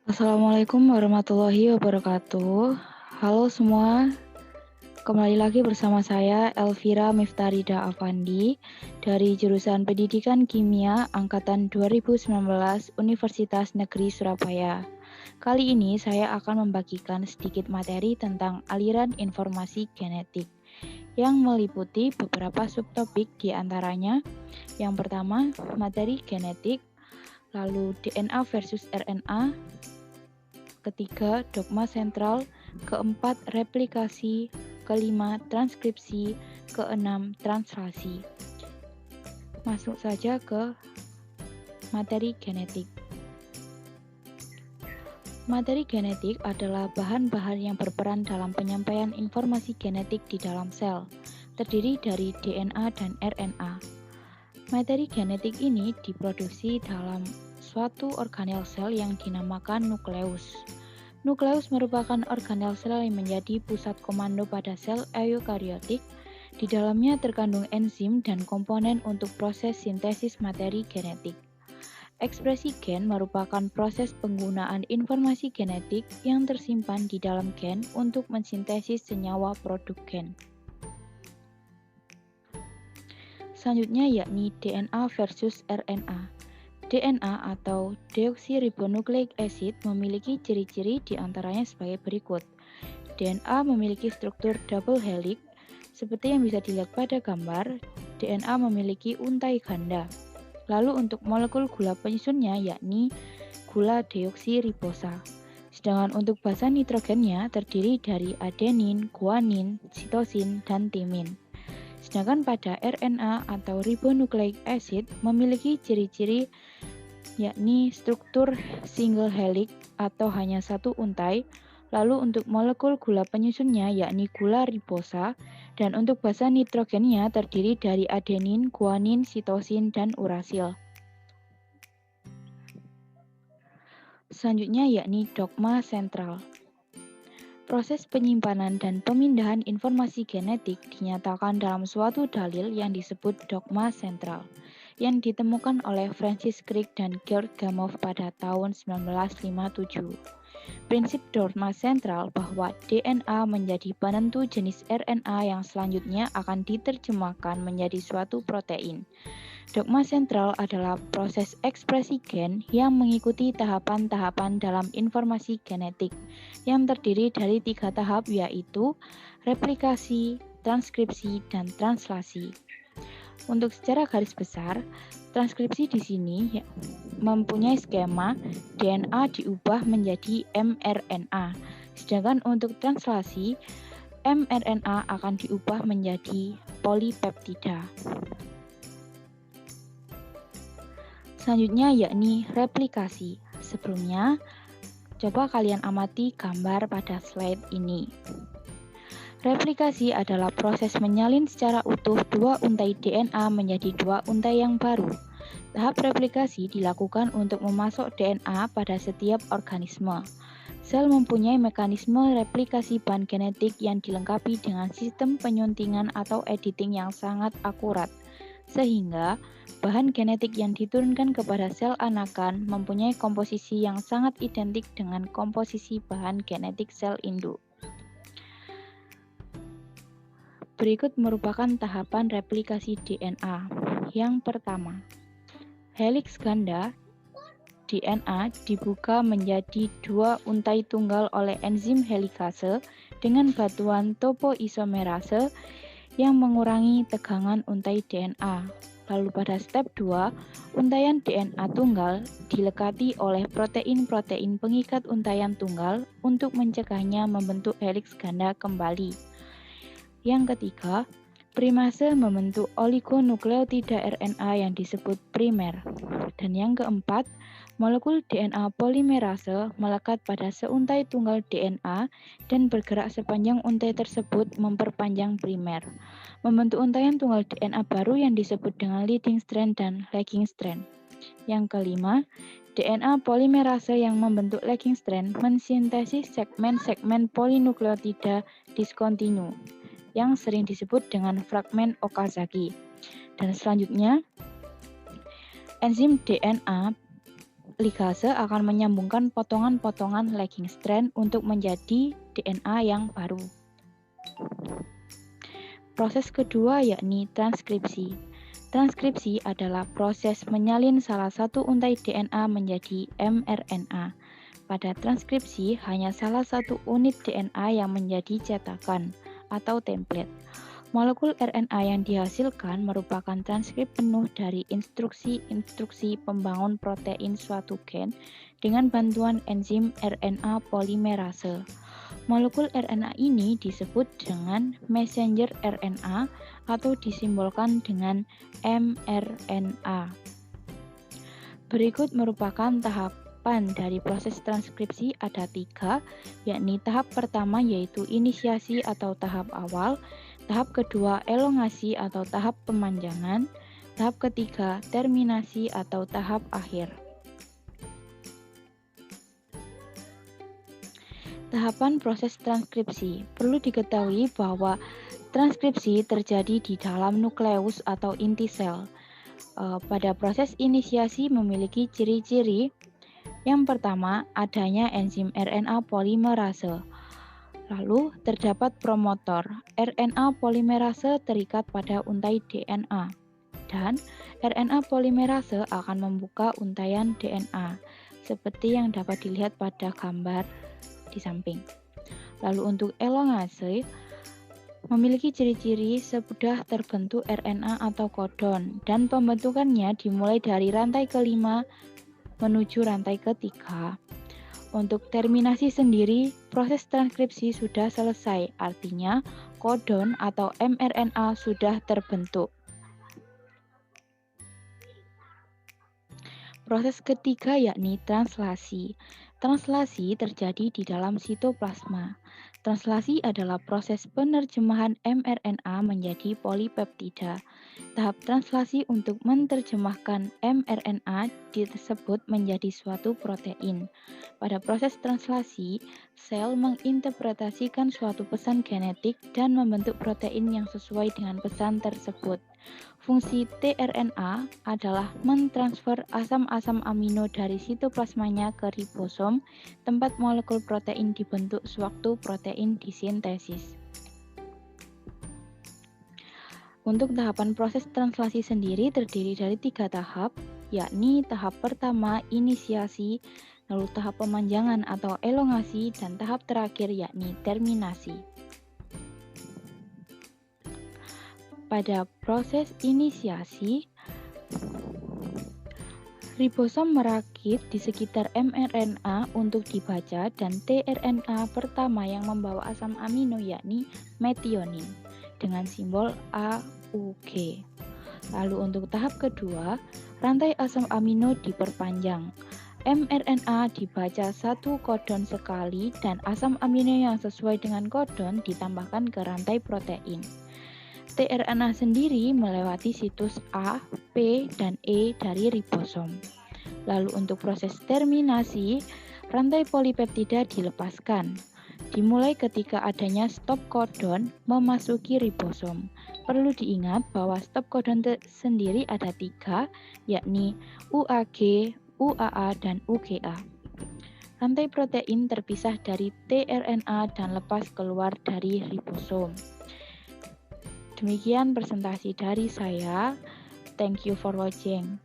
Assalamualaikum warahmatullahi wabarakatuh. Halo semua, kembali lagi bersama saya Elvira Miftarida Afandi dari jurusan Pendidikan Kimia Angkatan 2019 Universitas Negeri Surabaya. Kali ini saya akan membagikan sedikit materi tentang aliran informasi genetik yang meliputi beberapa subtopik di antaranya. Yang pertama, materi genetik, lalu DNA versus RNA, ketiga, dogma sentral, keempat, replikasi, kelima, transkripsi, keenam, translasi. Masuk saja ke materi genetik. Materi genetik adalah bahan-bahan yang berperan dalam penyampaian informasi genetik di dalam sel, terdiri dari DNA dan RNA. Materi genetik ini diproduksi dalam suatu organel sel yang dinamakan nukleus. Nukleus merupakan organel sel yang menjadi pusat komando pada sel eukariotik. Di dalamnya terkandung enzim dan komponen untuk proses sintesis materi genetik. Ekspresi gen merupakan proses penggunaan informasi genetik yang tersimpan di dalam gen untuk mensintesis senyawa produk gen. Selanjutnya yakni DNA versus RNA. DNA atau deoksiribonukleik acid memiliki ciri-ciri diantaranya sebagai berikut. DNA memiliki struktur double helix, seperti yang bisa dilihat pada gambar. DNA memiliki untai ganda. Lalu untuk molekul gula penyusunnya yakni gula deoksiribosa. Sedangkan untuk basa nitrogennya terdiri dari adenin, guanin, sitosin, dan timin. Sedangkan pada RNA atau ribonucleic acid memiliki ciri-ciri yakni struktur single helix atau hanya satu untai. Lalu untuk molekul gula penyusunnya yakni gula ribosa, dan untuk basa nitrogennya terdiri dari adenin, guanin, sitosin, dan urasil. Selanjutnya yakni dogma sentral. Proses penyimpanan dan pemindahan informasi genetik dinyatakan dalam suatu dalil yang disebut dogma sentral, yang ditemukan oleh Francis Crick dan Georg Gamow pada tahun 1957. Prinsip dogma sentral bahwa DNA menjadi penentu jenis RNA yang selanjutnya akan diterjemahkan menjadi suatu protein. Dogma sentral adalah proses ekspresi gen yang mengikuti tahapan-tahapan dalam informasi genetik yang terdiri dari 3 tahap, yaitu replikasi, transkripsi, dan translasi. Untuk secara garis besar, transkripsi di sini mempunyai skema DNA diubah menjadi mRNA. Sedangkan untuk translasi, mRNA akan diubah menjadi polipeptida. Selanjutnya yakni replikasi. Sebelumnya, coba kalian amati gambar pada slide ini. Replikasi adalah proses menyalin secara utuh dua untai DNA menjadi dua untai yang baru. Tahap replikasi dilakukan untuk memasok DNA pada setiap organisme. Sel mempunyai mekanisme replikasi bahan genetik yang dilengkapi dengan sistem penyuntingan atau editing yang sangat akurat, sehingga bahan genetik yang diturunkan kepada sel anakan mempunyai komposisi yang sangat identik dengan komposisi bahan genetik sel induk. Berikut merupakan tahapan replikasi DNA. Yang pertama, helix ganda DNA dibuka menjadi dua untai tunggal oleh enzim helikase dengan bantuan topoisomerase yang mengurangi tegangan untai DNA. Lalu pada step 2, untaian DNA tunggal dilekati oleh protein-protein pengikat untaian tunggal untuk mencegahnya membentuk helix ganda kembali. Yang ketiga, primase membentuk oligonukleotida RNA yang disebut primer. Dan yang keempat, molekul DNA polimerase melekat pada seuntai tunggal DNA dan bergerak sepanjang untai tersebut memperpanjang primer, membentuk untaian tunggal DNA baru yang disebut dengan leading strand dan lagging strand. Yang kelima, DNA polimerase yang membentuk lagging strand mensintesis segmen-segmen polinukleotida diskontinu yang sering disebut dengan fragmen Okazaki. Dan selanjutnya, enzim DNA ligase akan menyambungkan potongan-potongan lagging strand untuk menjadi DNA yang baru. Proses kedua yakni transkripsi. Transkripsi adalah proses menyalin salah satu untai DNA menjadi mRNA. Pada transkripsi, hanya salah satu unit DNA yang menjadi cetakan atau template. Molekul RNA yang dihasilkan merupakan transkrip penuh dari instruksi-instruksi pembangun protein suatu gen dengan bantuan enzim RNA polimerase. Molekul RNA ini disebut dengan messenger RNA atau disimbolkan dengan mRNA. Berikut merupakan tahapan dari proses transkripsi ada 3, yakni tahap pertama yaitu inisiasi atau tahap awal, tahap kedua elongasi atau tahap pemanjangan, tahap ketiga terminasi atau tahap akhir. Tahapan proses transkripsi. Perlu diketahui bahwa transkripsi terjadi di dalam nukleus atau inti sel. Pada proses inisiasi memiliki ciri-ciri. Yang pertama, adanya enzim RNA polimerase. Lalu, terdapat promotor. RNA polimerase terikat pada untai DNA. Dan RNA polimerase akan membuka untaian DNA, seperti yang dapat dilihat pada gambar di samping. Lalu untuk elongase, memiliki ciri-ciri sesudah terbentuk RNA atau kodon, dan pembentukannya dimulai dari rantai kelima menuju rantai ketiga. Untuk terminasi sendiri, proses transkripsi sudah selesai, artinya kodon atau mRNA sudah terbentuk. Proses ketiga yakni translasi. Translasi terjadi di dalam sitoplasma. Translasi adalah proses penerjemahan mRNA menjadi polipeptida. Tahap translasi untuk menerjemahkan mRNA disebut menjadi suatu protein. Pada proses translasi, sel menginterpretasikan suatu pesan genetik dan membentuk protein yang sesuai dengan pesan tersebut. Fungsi tRNA adalah mentransfer asam-asam amino dari sitoplasmanya ke ribosom, tempat molekul protein dibentuk sewaktu protein disintesis. Untuk tahapan proses translasi sendiri terdiri dari 3 tahap, yakni tahap pertama inisiasi, lalu tahap pemanjangan atau elongasi, dan tahap terakhir yakni terminasi. Pada proses inisiasi, ribosom merakit di sekitar mRNA untuk dibaca dan tRNA pertama yang membawa asam amino yakni metionin dengan simbol AUG. Lalu untuk tahap kedua, rantai asam amino diperpanjang. mRNA dibaca satu kodon sekali dan asam amino yang sesuai dengan kodon ditambahkan ke rantai protein. tRNA sendiri melewati situs A, P, dan E dari ribosom. Lalu untuk proses terminasi, rantai polipeptida dilepaskan. Dimulai ketika adanya stop codon memasuki ribosom. Perlu diingat bahwa stop codon sendiri ada 3, yakni UAG, UAA, dan UGA. Rantai protein terpisah dari tRNA dan lepas keluar dari ribosom. Demikian presentasi dari saya. Thank you for watching.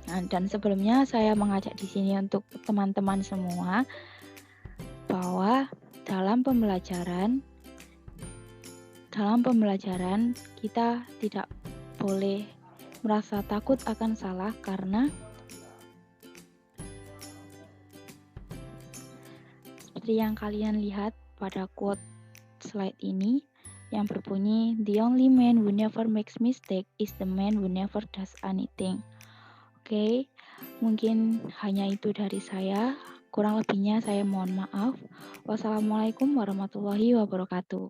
Dan sebelumnya saya mengajak di sini untuk teman-teman semua bahwa dalam pembelajaran kita tidak boleh merasa takut akan salah karena seperti yang kalian lihat pada quote slide ini yang berbunyi, "The only man who never makes mistake is the man who never does anything." Oke, mungkin hanya itu dari saya. Kurang lebihnya saya mohon maaf. Wassalamualaikum warahmatullahi wabarakatuh.